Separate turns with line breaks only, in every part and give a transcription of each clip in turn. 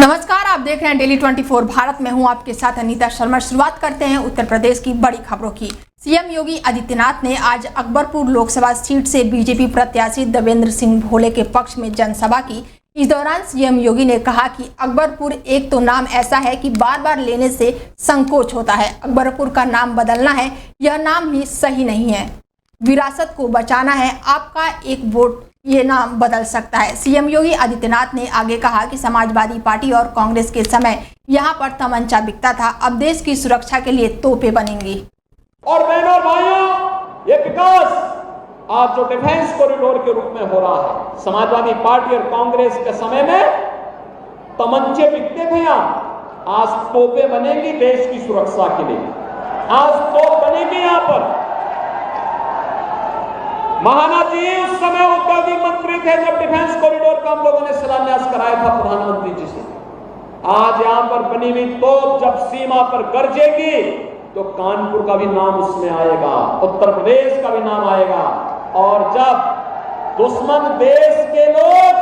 नमस्कार, आप देख रहे हैं डेली 24 भारत में हूं आपके साथ अनीता शर्मा। शुरुआत करते हैं उत्तर प्रदेश की बड़ी खबरों की। सीएम योगी आदित्यनाथ ने आज अकबरपुर लोकसभा सीट से बीजेपी प्रत्याशी देवेंद्र सिंह भोले के पक्ष में जनसभा की। इस दौरान सीएम योगी ने कहा कि अकबरपुर एक तो नाम ऐसा है कि बार बार लेने से संकोच होता है। अकबरपुर का नाम बदलना है, यह नाम ही सही नहीं है। विरासत को बचाना है, आपका एक वोट ये नाम बदल सकता है। सीएम योगी आदित्यनाथ ने आगे कहा कि समाजवादी पार्टी और कांग्रेस के समय यहाँ पर तमंचा बिकता था, अब देश की सुरक्षा के लिए तोपें बनेंगी।
और बहनों और भाइयों, ये विकास आज जो डिफेंस कॉरिडोर के रूप में हो रहा है, समाजवादी पार्टी और कांग्रेस के समय में तमंचे बिकते थे, यहाँ आज तोपें बनेंगी देश की सुरक्षा के लिए। आज तोप बनेगी यहाँ पर। महाना जी उस समय उद्योगिक मंत्री थे जब डिफेंस कॉरिडोर का हम लोगों ने शिलान्यास कराया था प्रधानमंत्री जी से। आज यहां पर बनी हुई तोप जब सीमा पर गरजेगी तो कानपुर का भी नाम उसमें आएगा, उत्तर प्रदेश का भी नाम आएगा। और जब दुश्मन देश के लोग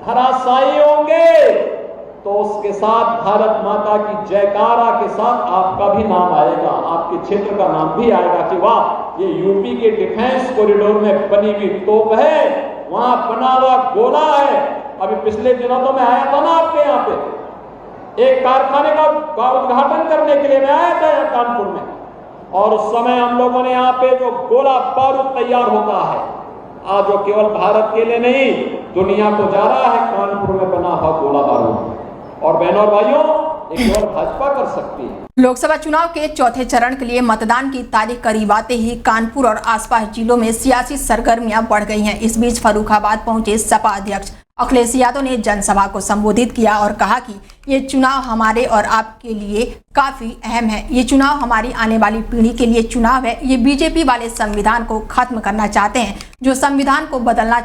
धराशायी होंगे तो उसके साथ भारत माता की जयकारा के साथ आपका भी नाम आएगा, आपके क्षेत्र का नाम भी आएगा कि वाह, ये यूपी के डिफेंस कॉरिडोर में बनी हुई तोप है, वहां बना हुआ गोला है। अभी पिछले दिनों तो मैं आया था ना आपके यहाँ पे, एक कारखाने का उद्घाटन करने के लिए मैं आया था यहाँ कानपुर में, और उस समय हम लोगों ने यहाँ पे जो गोला बारूद तैयार होता है, आज जो केवल भारत के लिए नहीं दुनिया को जा रहा है कानपुर में बना हुआ गोला बारूद। और बहनों और भाइयों, ये केवल भाजपा कर सकती है।
लोकसभा चुनाव के चौथे चरण के लिए मतदान की तारीख करीब आते ही कानपुर और आसपास जिलों में सियासी सरगर्मियां बढ़ गई हैं। इस बीच फर्रुखाबाद पहुंचे सपा अध्यक्ष अखिलेश यादव ने जनसभा को संबोधित किया और कहा कि ये चुनाव हमारे और आपके लिए काफी अहम है। ये चुनाव हमारी आने वाली पीढ़ी के लिए चुनाव है। ये बीजेपी वाले संविधान को खत्म करना चाहते हैं, जो संविधान को बदलना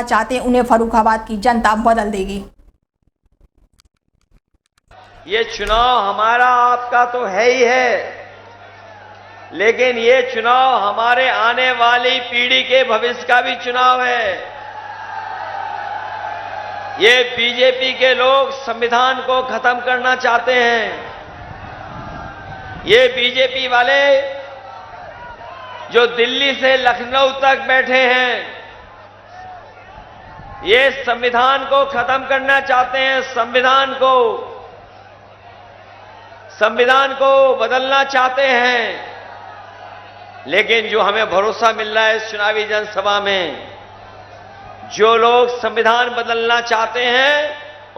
चाहते हैं उन्हें फर्रुखाबाद की जनता बदल देगी।
ये चुनाव हमारा आपका तो है ही है, लेकिन ये चुनाव हमारे आने वाली पीढ़ी के भविष्य का भी चुनाव है। ये बीजेपी के लोग संविधान को खत्म करना चाहते हैं। ये बीजेपी वाले जो दिल्ली से लखनऊ तक बैठे हैं, ये संविधान को खत्म करना चाहते हैं, संविधान को बदलना चाहते हैं। लेकिन जो हमें भरोसा मिल रहा है इस चुनावी जनसभा में, जो लोग संविधान बदलना चाहते हैं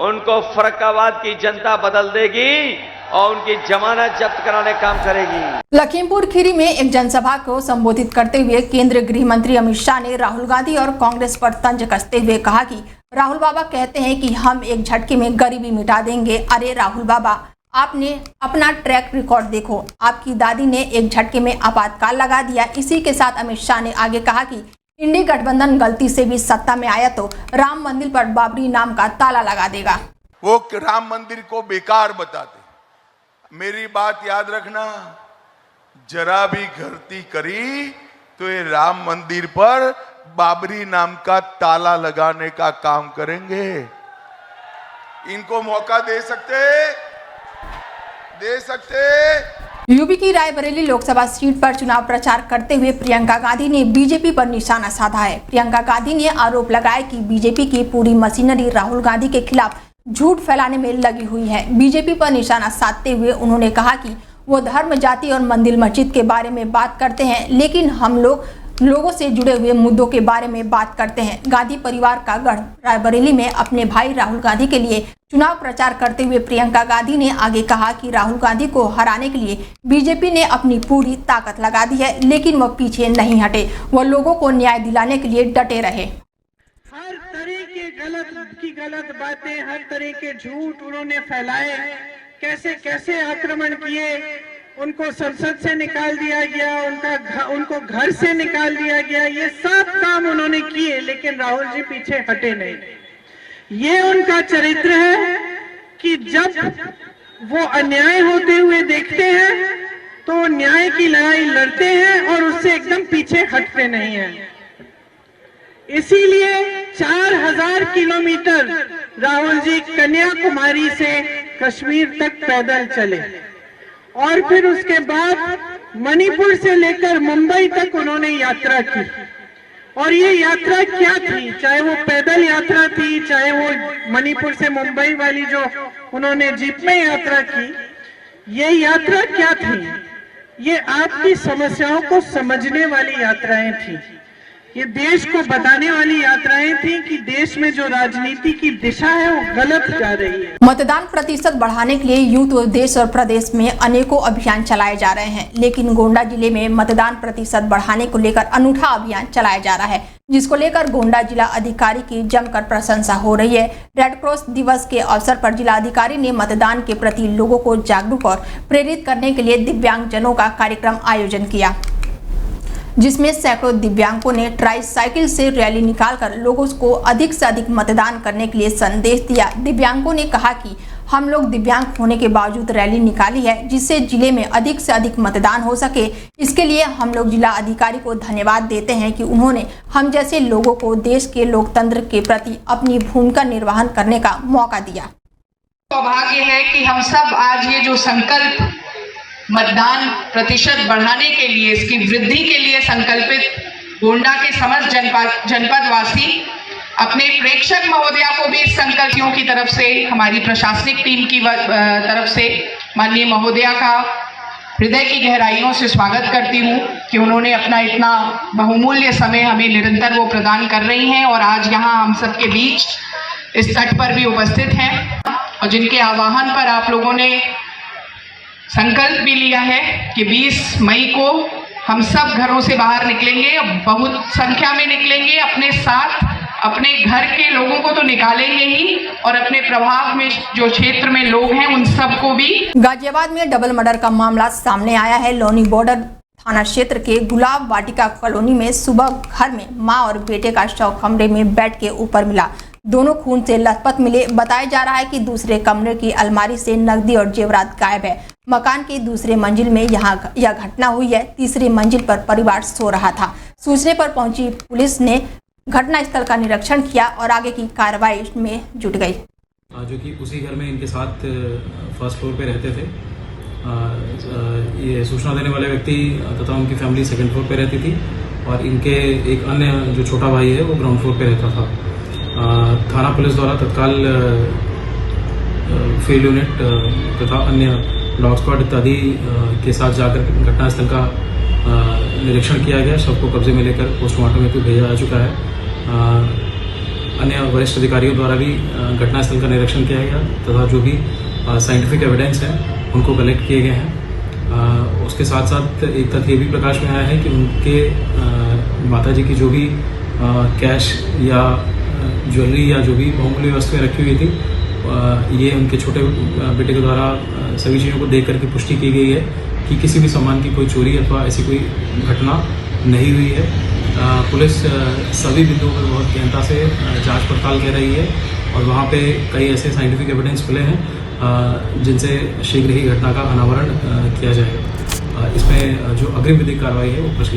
उनको फर्रुखाबाद की जनता बदल देगी और उनकी जमानत जब्त कराने का काम करेगी।
लखीमपुर खीरी में एक जनसभा को संबोधित करते हुए केंद्रीय गृह मंत्री अमित शाह ने राहुल गांधी और कांग्रेस पर तंज कसते हुए कहा कि राहुल बाबा कहते हैं कि हम एक झटके में गरीबी मिटा देंगे। अरे राहुल बाबा, आपने अपना ट्रैक रिकॉर्ड देखो, आपकी दादी ने एक झटके में आपातकाल लगा दिया। इसी के साथ अमित शाह ने आगे कहा कि इंडी गठबंधन गलती से भी सत्ता में आया तो राम मंदिर पर बाबरी नाम का ताला लगा देगा।
वो राम मंदिर को बेकार बताते। मेरी बात याद रखना, जरा भी गलती करी तो ये राम मंदिर पर बाबरी नाम का ताला लगाने का काम करेंगे। इनको मौका दे सकते।
यूपी की रायबरेली लोकसभा सीट पर चुनाव प्रचार करते हुए प्रियंका गांधी ने बीजेपी पर निशाना साधा है। प्रियंका गांधी ने आरोप लगाया कि बीजेपी की पूरी मशीनरी राहुल गांधी के खिलाफ झूठ फैलाने में लगी हुई है। बीजेपी पर निशाना साधते हुए उन्होंने कहा कि वो धर्म, जाति और मंदिर मस्जिद के बारे में बात करते हैं, लेकिन हम लोगों से जुड़े हुए मुद्दों के बारे में बात करते हैं। गांधी परिवार का गढ़ रायबरेली में अपने भाई राहुल गांधी के लिए चुनाव प्रचार करते हुए प्रियंका गांधी ने आगे कहा कि राहुल गांधी को हराने के लिए बीजेपी ने अपनी पूरी ताकत लगा दी है, लेकिन वह पीछे नहीं हटे। वह लोगों को न्याय दिलाने के लिए डटे रहे।
हर तरह के गलत बातें, हर तरह के झूठ उन्होंने फैलाए। कैसे कैसे आक्रमण किए, उनको संसद से निकाल दिया गया, उनको घर से निकाल दिया गया। ये सब काम उन्होंने किए, लेकिन राहुल जी पीछे हटे नहीं। ये उनका चरित्र है कि जब वो अन्याय होते हुए देखते हैं तो न्याय की लड़ाई लड़ते हैं और उससे एकदम पीछे हटते नहीं हैं। इसीलिए 4000 किलोमीटर राहुल जी कन्याकुमारी से कश्मीर तक पैदल चले और फिर उसके बाद मणिपुर से लेकर मुंबई तक उन्होंने यात्रा की। और ये यात्रा क्या थी, चाहे वो पैदल यात्रा थी, चाहे वो मणिपुर से मुंबई वाली जो उन्होंने जीप में यात्रा की, ये यात्रा क्या थी? ये आपकी समस्याओं को समझने वाली यात्राएं थी। ये देश को बताने वाली यात्राएं थी कि देश में जो राजनीति की दिशा है वो गलत जा रही है।
मतदान प्रतिशत बढ़ाने के लिए यूं तो देश और प्रदेश में अनेकों अभियान चलाए जा रहे हैं, लेकिन गोंडा जिले में मतदान प्रतिशत बढ़ाने को लेकर अनूठा अभियान चलाया जा रहा है, जिसको लेकर गोंडा जिला अधिकारी की जमकर प्रशंसा हो रही है। रेड क्रॉस दिवस के अवसर पर जिला अधिकारी ने मतदान के प्रति लोगों को जागरूक और प्रेरित करने के लिए दिव्यांगजनों का कार्यक्रम आयोजन किया, जिसमें सैकड़ों दिव्यांगों ने ट्राईसाइकिल से रैली निकालकर लोगों को अधिक से अधिक मतदान करने के लिए संदेश दिया। दिव्यांगों ने कहा कि हम लोग दिव्यांग होने के बावजूद रैली निकाली है, जिससे जिले में अधिक से अधिक मतदान हो सके। इसके लिए हम लोग जिला अधिकारी को धन्यवाद देते हैं कि उन्होंने हम जैसे लोगों को देश के लोकतंत्र के प्रति अपनी भूमिका निर्वहन करने का मौका दिया।
सौभाग्य है कि हम सब आज ये जो संकल्प मतदान प्रतिशत बढ़ाने के लिए, इसकी वृद्धि के लिए संकल्पित गोंडा के समस्त जनपद वासी अपने प्रेक्षक महोदया को भी इस संकल्पियों की तरफ से, हमारी प्रशासनिक टीम की तरफ से माननीय महोदया का हृदय की गहराइयों से स्वागत करती हूँ कि उन्होंने अपना इतना बहुमूल्य समय हमें निरंतर वो प्रदान कर रही हैं और आज यहाँ हम सबके बीच इस तट पर भी उपस्थित हैं और जिनके आह्वान पर आप लोगों ने संकल्प भी लिया है कि 20 मई को हम सब घरों से बाहर निकलेंगे, बहुत संख्या में निकलेंगे, अपने साथ अपने घर के लोगों को तो निकालेंगे ही और अपने प्रभाव में जो क्षेत्र में लोग हैं उन सबको भी।
गाजियाबाद में डबल मर्डर का मामला सामने आया है। लोनी बॉर्डर थाना क्षेत्र के गुलाब वाटिका कॉलोनी में सुबह घर में मां और बेटे का शव कमरे में बेड के ऊपर मिला। दोनों खून से लथपथ मिले। बताया जा रहा है कि दूसरे कमरे की अलमारी से नकदी और जेवरात गायब है। मकान की दूसरे मंजिल में यह घटना हुई है। तीसरी मंजिल पर परिवार सो रहा था। सूचने पर पहुंची पुलिस ने घटना स्थल का निरीक्षण किया और आगे की कार्रवाई में जुट गई।
जो कि उसी घर में इनके साथ फर्स्ट फ्लोर पे रहते थे। ये सूचना देने वाले व्यक्ति तथा उनकी फैमिली सेकंड फ्लोर पे रहती थी और इनके एक अन्य जो छोटा भाई है वो ग्राउंड फ्लोर पे रहता था। थाना पुलिस द्वारा तत्काल फील्ड यूनिट तथा अन्य डॉग स्क्वाड इत्यादि के साथ जाकर घटनास्थल का निरीक्षण किया गया। शव को कब्जे में लेकर पोस्टमार्टम हेतु भेजा जा चुका है। अन्य वरिष्ठ अधिकारियों द्वारा भी घटनास्थल का निरीक्षण किया गया तथा जो भी साइंटिफिक एविडेंस है उनको कलेक्ट किए गए हैं। उसके साथ साथ एक तथ्य ये भी प्रकाश में आया है कि उनके माताजी की जो भी कैश या ज्वेलरी या जो भी बहुमूल्य वस्तुएं रखी हुई थी, ये उनके छोटे बेटे के द्वारा सभी चीज़ों को देख करके पुष्टि की गई है कि किसी भी सामान की कोई चोरी अथवा ऐसी कोई घटना नहीं हुई है। पुलिस सभी बिंदुओं पर बहुत गहनता से जांच पड़ताल कर रही है और वहाँ पे कई ऐसे साइंटिफिक एविडेंस मिले हैं जिनसे शीघ्र ही घटना का अनावरण किया जाएगा। इसमें जो अग्रिम विधिक कार्रवाई है वो प्रचलित